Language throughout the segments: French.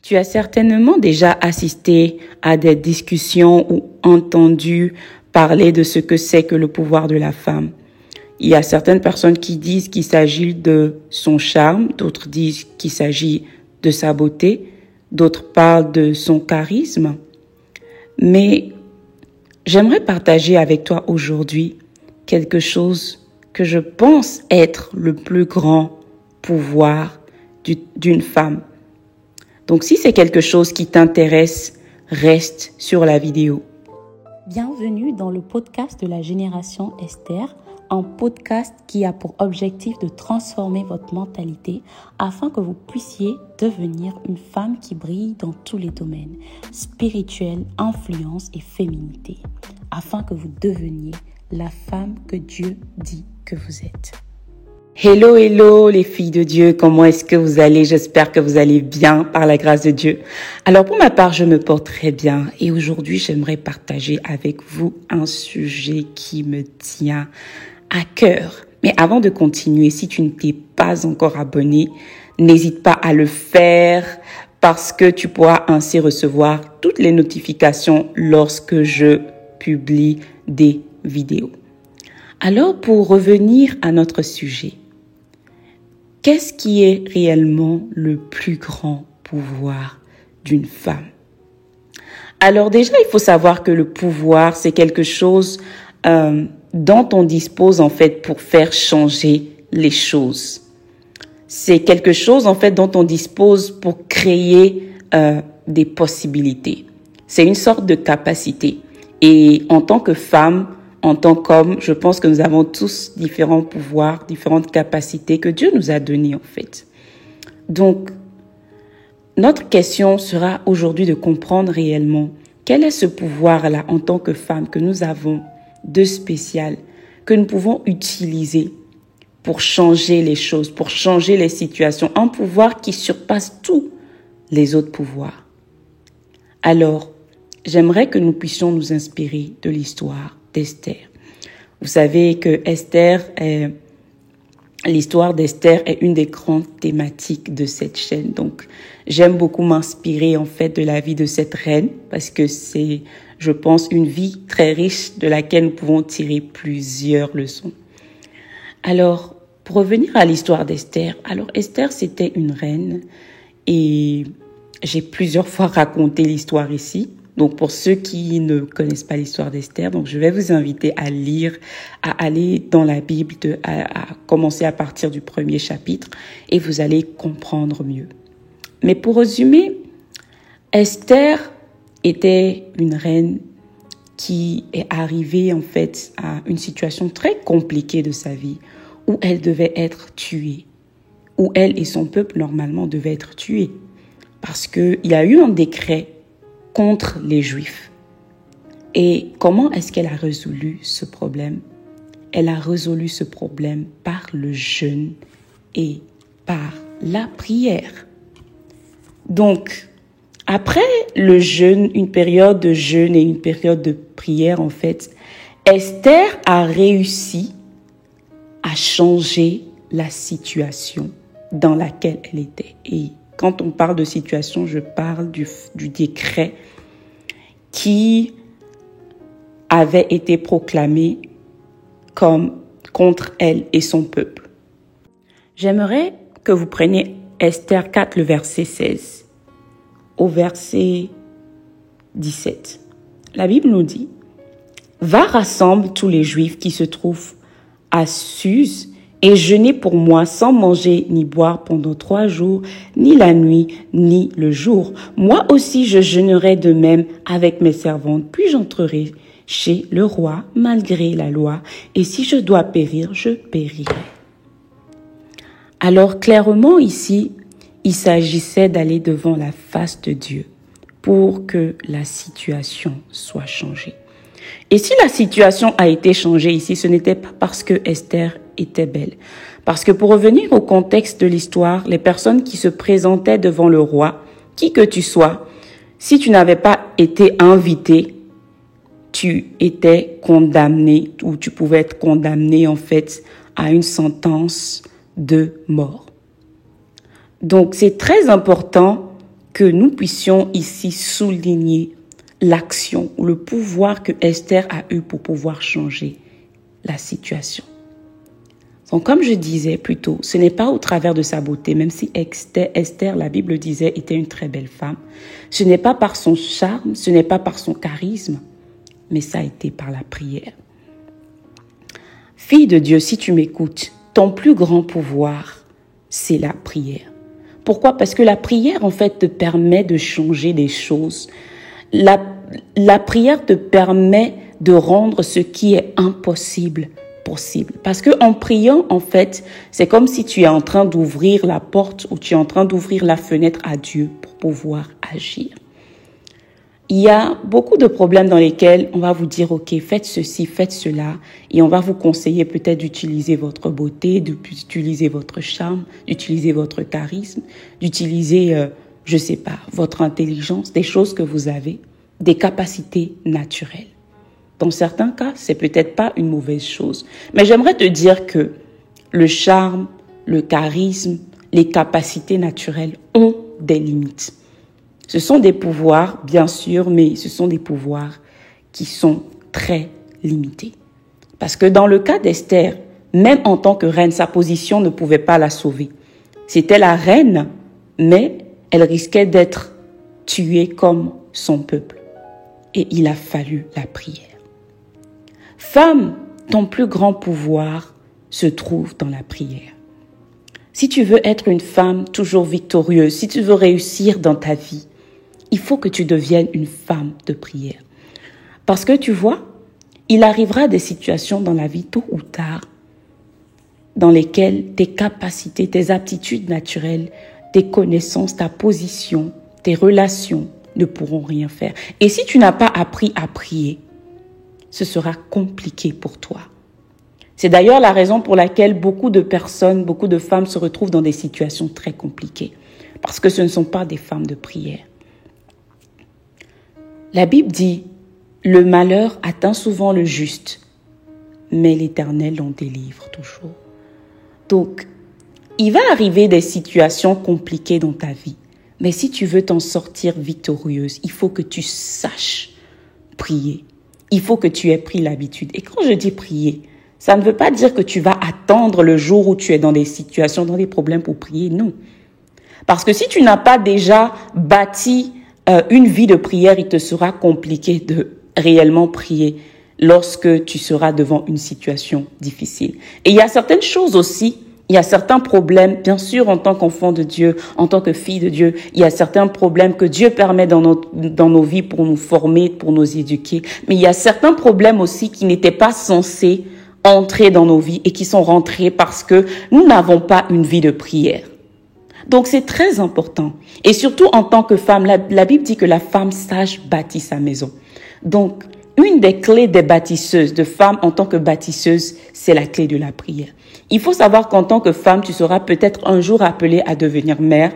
Tu as certainement déjà assisté à des discussions ou entendu parler de ce que c'est que le pouvoir de la femme. Il y a certaines personnes qui disent qu'il s'agit de son charme, d'autres disent qu'il s'agit de sa beauté, d'autres parlent de son charisme. Mais j'aimerais partager avec toi aujourd'hui quelque chose que je pense être le plus grand pouvoir d'une femme. Donc si c'est quelque chose qui t'intéresse, reste sur la vidéo. Bienvenue dans le podcast de la génération Esther, un podcast qui a pour objectif de transformer votre mentalité afin que vous puissiez devenir une femme qui brille dans tous les domaines, spirituel, influence et féminité, afin que vous deveniez la femme que Dieu dit que vous êtes. Hello, hello les filles de Dieu, comment est-ce que vous allez? J'espère que vous allez bien par la grâce de Dieu. Alors pour ma part, je me porte très bien et aujourd'hui, j'aimerais partager avec vous un sujet qui me tient à cœur. Mais avant de continuer, si tu ne t'es pas encore abonné, n'hésite pas à le faire parce que tu pourras ainsi recevoir toutes les notifications lorsque je publie des vidéos. Alors pour revenir à notre sujet, qu'est-ce qui est réellement le plus grand pouvoir d'une femme? Alors déjà, il faut savoir que le pouvoir, c'est quelque chose dont on dispose en fait pour faire changer les choses. C'est quelque chose en fait dont on dispose pour créer des possibilités. C'est une sorte de capacité. Et en tant que femme, en tant qu'homme, je pense que nous avons tous différents pouvoirs, différentes capacités que Dieu nous a données en fait. Donc, notre question sera aujourd'hui de comprendre réellement quel est ce pouvoir-là en tant que femme que nous avons de spécial, que nous pouvons utiliser pour changer les choses, pour changer les situations, un pouvoir qui surpasse tous les autres pouvoirs. Alors, j'aimerais que nous puissions nous inspirer de l'histoire d'Esther. Vous savez que l'histoire d'Esther est une des grandes thématiques de cette chaîne. Donc, j'aime beaucoup m'inspirer en fait de la vie de cette reine parce que c'est, je pense, une vie très riche de laquelle nous pouvons tirer plusieurs leçons. Alors, pour revenir à l'histoire d'Esther, alors Esther, c'était une reine et j'ai plusieurs fois raconté l'histoire ici. Donc, pour ceux qui ne connaissent pas l'histoire d'Esther, donc je vais vous inviter à lire, à aller dans la Bible, à commencer à partir du premier chapitre et vous allez comprendre mieux. Mais pour résumer, Esther était une reine qui est arrivée en fait à une situation très compliquée de sa vie où elle devait être tuée, où elle et son peuple normalement devaient être tués parce qu'il y a eu un décret contre les Juifs. Et comment est-ce qu'elle a résolu ce problème? Elle a résolu ce problème par le jeûne et par la prière. Donc, après le jeûne, une période de jeûne et une période de prière, en fait, Esther a réussi à changer la situation dans laquelle elle était. Et quand on parle de situation, je parle du décret qui avait été proclamé comme contre elle et son peuple. J'aimerais que vous preniez Esther 4, le verset 16, au verset 17. La Bible nous dit « Va rassemble tous les Juifs qui se trouvent à Suse et jeûnez pour moi sans manger ni boire pendant 3 jours, ni la nuit, ni le jour. Moi aussi je jeûnerai de même avec mes servantes, puis j'entrerai chez le roi malgré la loi, et si je dois périr, je périrai. » Alors clairement ici, il s'agissait d'aller devant la face de Dieu pour que la situation soit changée. Et si la situation a été changée ici, ce n'était pas parce que Esther était belle. Parce que pour revenir au contexte de l'histoire, les personnes qui se présentaient devant le roi, qui que tu sois, si tu n'avais pas été invité, tu étais condamné ou tu pouvais être condamné en fait à une sentence de mort. Donc c'est très important que nous puissions ici souligner l'action ou le pouvoir que Esther a eu pour pouvoir changer la situation. Donc, comme je disais plus tôt, ce n'est pas au travers de sa beauté, même si Esther, la Bible disait, était une très belle femme. Ce n'est pas par son charme, ce n'est pas par son charisme, mais ça a été par la prière. Fille de Dieu, si tu m'écoutes, ton plus grand pouvoir, c'est la prière. Pourquoi? Parce que la prière, en fait, te permet de changer des choses. La prière te permet de rendre ce qui est impossible possible. Parce que en priant, en fait, c'est comme si tu es en train d'ouvrir la porte ou tu es en train d'ouvrir la fenêtre à Dieu pour pouvoir agir. Il y a beaucoup de problèmes dans lesquels on va vous dire, OK, faites ceci, faites cela, et on va vous conseiller peut-être d'utiliser votre beauté, d'utiliser votre charme, d'utiliser votre charisme, d'utiliser, je sais pas, votre intelligence, des choses que vous avez, des capacités naturelles. Dans certains cas, c'est peut-être pas une mauvaise chose. Mais j'aimerais te dire que le charme, le charisme, les capacités naturelles ont des limites. Ce sont des pouvoirs, bien sûr, mais ce sont des pouvoirs qui sont très limités. Parce que dans le cas d'Esther, même en tant que reine, sa position ne pouvait pas la sauver. C'était la reine, mais elle risquait d'être tuée comme son peuple. Et il a fallu la prière. Femme, ton plus grand pouvoir se trouve dans la prière. Si tu veux être une femme toujours victorieuse, si tu veux réussir dans ta vie, il faut que tu deviennes une femme de prière. Parce que tu vois, il arrivera des situations dans la vie tôt ou tard dans lesquelles tes capacités, tes aptitudes naturelles, tes connaissances, ta position, tes relations ne pourront rien faire. Et si tu n'as pas appris à prier, ce sera compliqué pour toi. C'est d'ailleurs la raison pour laquelle beaucoup de personnes, beaucoup de femmes se retrouvent dans des situations très compliquées. Parce que ce ne sont pas des femmes de prière. La Bible dit, le malheur atteint souvent le juste, mais l'Éternel l'en délivre toujours. Donc, il va arriver des situations compliquées dans ta vie. Mais si tu veux t'en sortir victorieuse, il faut que tu saches prier. Il faut que tu aies pris l'habitude. Et quand je dis prier, ça ne veut pas dire que tu vas attendre le jour où tu es dans des situations, dans des problèmes pour prier. Non. Parce que si tu n'as pas déjà bâti une vie de prière, il te sera compliqué de réellement prier lorsque tu seras devant une situation difficile. Et il y a certaines choses aussi, il y a certains problèmes, bien sûr, en tant qu'enfant de Dieu, en tant que fille de Dieu, il y a certains problèmes que Dieu permet dans nos vies pour nous former, pour nous éduquer. Mais il y a certains problèmes aussi qui n'étaient pas censés entrer dans nos vies et qui sont rentrés parce que nous n'avons pas une vie de prière. Donc, c'est très important. Et surtout, en tant que femme, la Bible dit que la femme sage bâtit sa maison. Donc, une des clés des bâtisseuses, de femmes en tant que bâtisseuses, c'est la clé de la prière. Il faut savoir qu'en tant que femme, tu seras peut-être un jour appelée à devenir mère,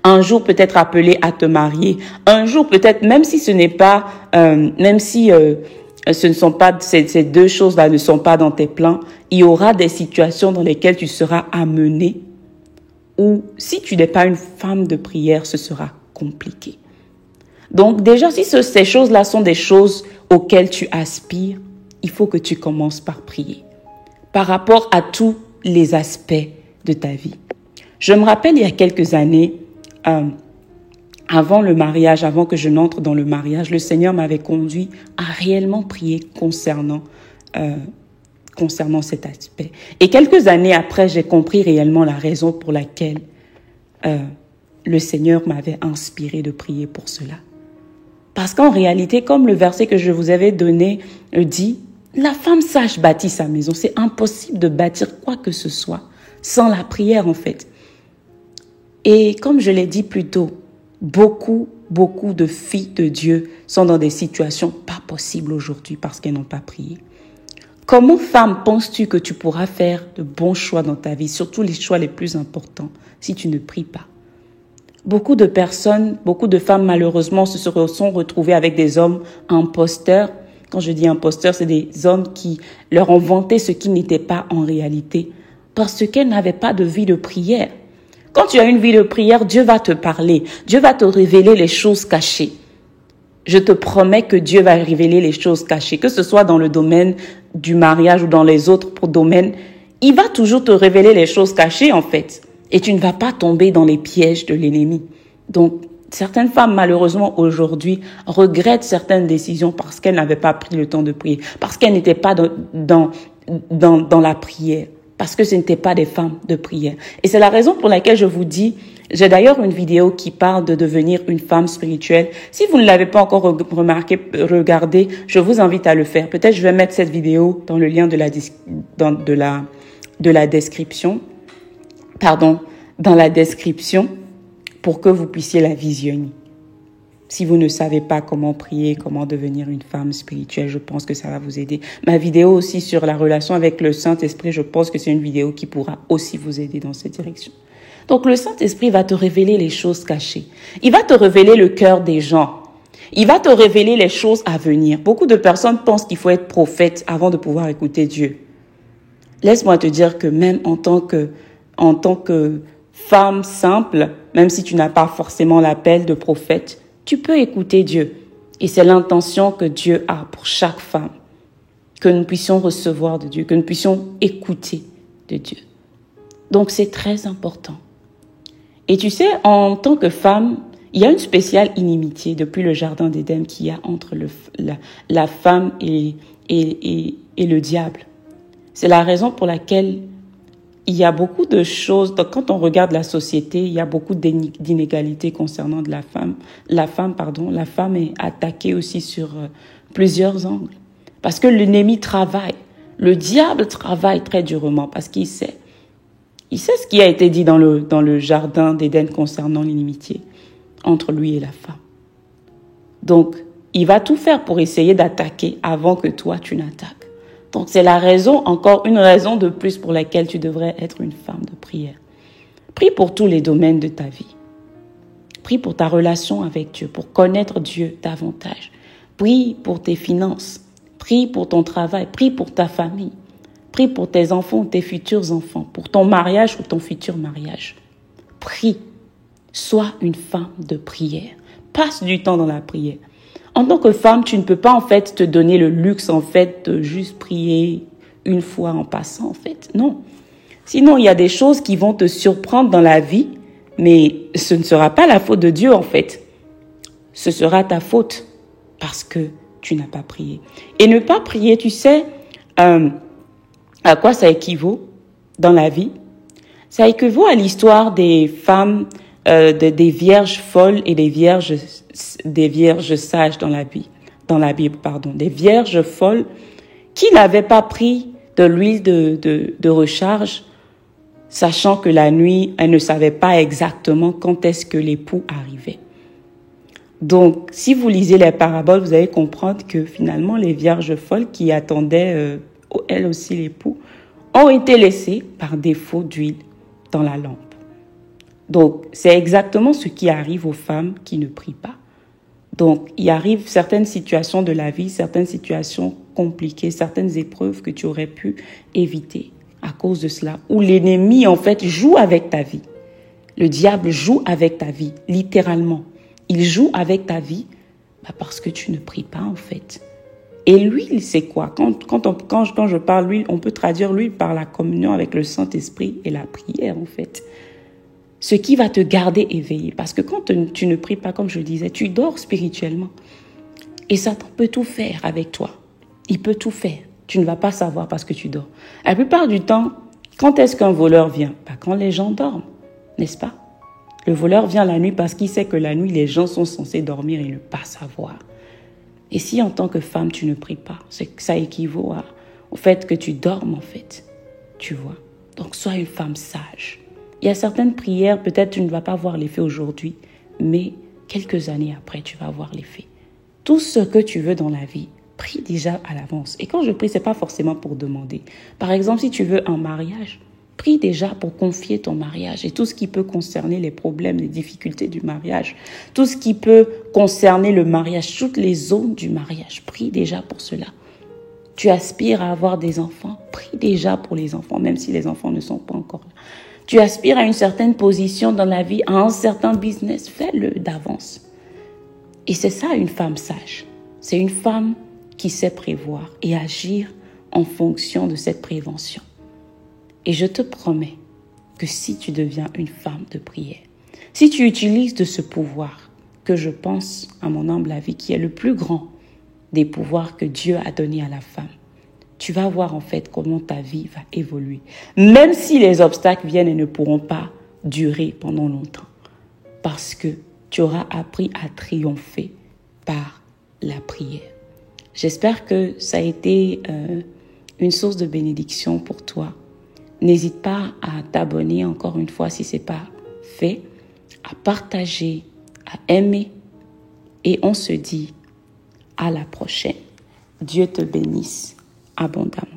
un jour peut-être appelée à te marier, un jour peut-être, même si ce n'est pas, ce ne sont pas, ces deux choses-là ne sont pas dans tes plans, il y aura des situations dans lesquelles tu seras amenée ou si tu n'es pas une femme de prière, ce sera compliqué. Donc déjà, si ces choses-là sont des choses auxquelles tu aspires, il faut que tu commences par prier par rapport à tous les aspects de ta vie. Je me rappelle il y a quelques années, avant le mariage, avant que je n'entre dans le mariage, le Seigneur m'avait conduit à réellement prier concernant cet aspect. Et quelques années après, j'ai compris réellement la raison pour laquelle le Seigneur m'avait inspiré de prier pour cela. Parce qu'en réalité, comme le verset que je vous avais donné dit, la femme sage bâtit sa maison. C'est impossible de bâtir quoi que ce soit sans la prière en fait. Et comme je l'ai dit plus tôt, beaucoup de filles de Dieu sont dans des situations pas possibles aujourd'hui parce qu'elles n'ont pas prié. Comment, femme, penses-tu que tu pourras faire de bons choix dans ta vie, surtout les choix les plus importants, si tu ne pries pas? Beaucoup de personnes, beaucoup de femmes, malheureusement, se sont retrouvées avec des hommes imposteurs. Quand je dis imposteurs, c'est des hommes qui leur ont vanté ce qui n'était pas en réalité, parce qu'elles n'avaient pas de vie de prière. Quand tu as une vie de prière, Dieu va te parler. Dieu va te révéler les choses cachées. Je te promets que Dieu va révéler les choses cachées, que ce soit dans le domaine du mariage ou dans les autres domaines. Il va toujours te révéler les choses cachées, en fait. Et tu ne vas pas tomber dans les pièges de l'ennemi. Donc, certaines femmes, malheureusement, aujourd'hui, regrettent certaines décisions parce qu'elles n'avaient pas pris le temps de prier, parce qu'elles n'étaient pas dans la prière, parce que ce n'étaient pas des femmes de prière. Et c'est la raison pour laquelle je vous dis, j'ai d'ailleurs une vidéo qui parle de devenir une femme spirituelle. Si vous ne l'avez pas encore remarqué, regardez, je vous invite à le faire. Peut-être je vais mettre cette vidéo dans le lien de la description. Dans la description pour que vous puissiez la visionner. Si vous ne savez pas comment prier, comment devenir une femme spirituelle, je pense que ça va vous aider. Ma vidéo aussi sur la relation avec le Saint-Esprit, je pense que c'est une vidéo qui pourra aussi vous aider dans cette direction. Donc le Saint-Esprit va te révéler les choses cachées. Il va te révéler le cœur des gens. Il va te révéler les choses à venir. Beaucoup de personnes pensent qu'il faut être prophète avant de pouvoir écouter Dieu. Laisse-moi te dire que même en tant que femme simple, même si tu n'as pas forcément l'appel de prophète, tu peux écouter Dieu. Et c'est l'intention que Dieu a pour chaque femme. Que nous puissions recevoir de Dieu, que nous puissions écouter de Dieu. Donc c'est très important. Et tu sais, en tant que femme, il y a une spéciale inimitié depuis le jardin d'Éden qu'il y a entre la femme et le diable. C'est la raison pour laquelle il y a beaucoup de choses, donc quand on regarde la société, il y a beaucoup d'inégalités concernant la femme. La femme est attaquée aussi sur plusieurs angles. Parce que l'ennemi travaille. Le diable travaille très durement parce qu'il sait. Il sait ce qui a été dit dans le jardin d'Éden concernant l'inimitié entre lui et la femme. Donc, il va tout faire pour essayer d'attaquer avant que toi, tu n'attaques. Donc, c'est encore une raison de plus pour laquelle tu devrais être une femme de prière. Prie pour tous les domaines de ta vie. Prie pour ta relation avec Dieu, pour connaître Dieu davantage. Prie pour tes finances. Prie pour ton travail. Prie pour ta famille. Prie pour tes enfants ou tes futurs enfants. Pour ton mariage ou ton futur mariage. Prie. Sois une femme de prière. Passe du temps dans la prière. En tant que femme, tu ne peux pas en fait te donner le luxe en fait de juste prier une fois en passant en fait. Non. Sinon, il y a des choses qui vont te surprendre dans la vie, mais ce ne sera pas la faute de Dieu en fait. Ce sera ta faute parce que tu n'as pas prié. Et ne pas prier, tu sais, à quoi ça équivaut dans la vie? Ça équivaut à l'histoire des femmes, des vierges folles et des vierges sages dans la Bible, des vierges folles qui n'avaient pas pris de l'huile de recharge, sachant que la nuit, elles ne savaient pas exactement quand est-ce que l'époux arrivait. Donc, si vous lisez les paraboles, vous allez comprendre que finalement, les vierges folles qui attendaient, elles aussi l'époux, ont été laissées par défaut d'huile dans la lampe. Donc, c'est exactement ce qui arrive aux femmes qui ne prient pas. Donc, il arrive certaines situations de la vie, certaines situations compliquées, certaines épreuves que tu aurais pu éviter à cause de cela, où l'ennemi, en fait, joue avec ta vie. Le diable joue avec ta vie, littéralement. Il joue avec ta vie parce que tu ne pries pas, en fait. Et l'huile, c'est quoi? Quand je parle l'huile, on peut traduire l'huile par la communion avec le Saint-Esprit et la prière, en fait. Ce qui va te garder éveillé. Parce que quand tu ne pries pas, comme je le disais, tu dors spirituellement. Et Satan peut tout faire avec toi. Il peut tout faire. Tu ne vas pas savoir parce que tu dors. La plupart du temps, quand est-ce qu'un voleur vient? Quand les gens dorment, n'est-ce pas? Le voleur vient la nuit parce qu'il sait que la nuit, les gens sont censés dormir et ne pas savoir. Et si en tant que femme, tu ne pries pas, ça équivaut au fait que tu dormes, en fait. Tu vois? Donc, sois une femme sage. Il y a certaines prières, peut-être tu ne vas pas voir l'effet aujourd'hui, mais quelques années après, tu vas voir l'effet. Tout ce que tu veux dans la vie, prie déjà à l'avance. Et quand je prie, ce n'est pas forcément pour demander. Par exemple, si tu veux un mariage, prie déjà pour confier ton mariage et tout ce qui peut concerner les problèmes, les difficultés du mariage, tout ce qui peut concerner le mariage, toutes les zones du mariage, prie déjà pour cela. Tu aspires à avoir des enfants, prie déjà pour les enfants, même si les enfants ne sont pas encore là. Tu aspires à une certaine position dans la vie, à un certain business, fais-le d'avance. Et c'est ça une femme sage. C'est une femme qui sait prévoir et agir en fonction de cette prévention. Et je te promets que si tu deviens une femme de prière, si tu utilises de ce pouvoir que je pense, à mon humble avis, qui est le plus grand des pouvoirs que Dieu a donné à la femme, tu vas voir en fait comment ta vie va évoluer. Même si les obstacles viennent et ne pourront pas durer pendant longtemps. Parce que tu auras appris à triompher par la prière. J'espère que ça a été une source de bénédiction pour toi. N'hésite pas à t'abonner encore une fois si ce n'est pas fait, à partager, à aimer. Et on se dit à la prochaine. Dieu te bénisse abondamment.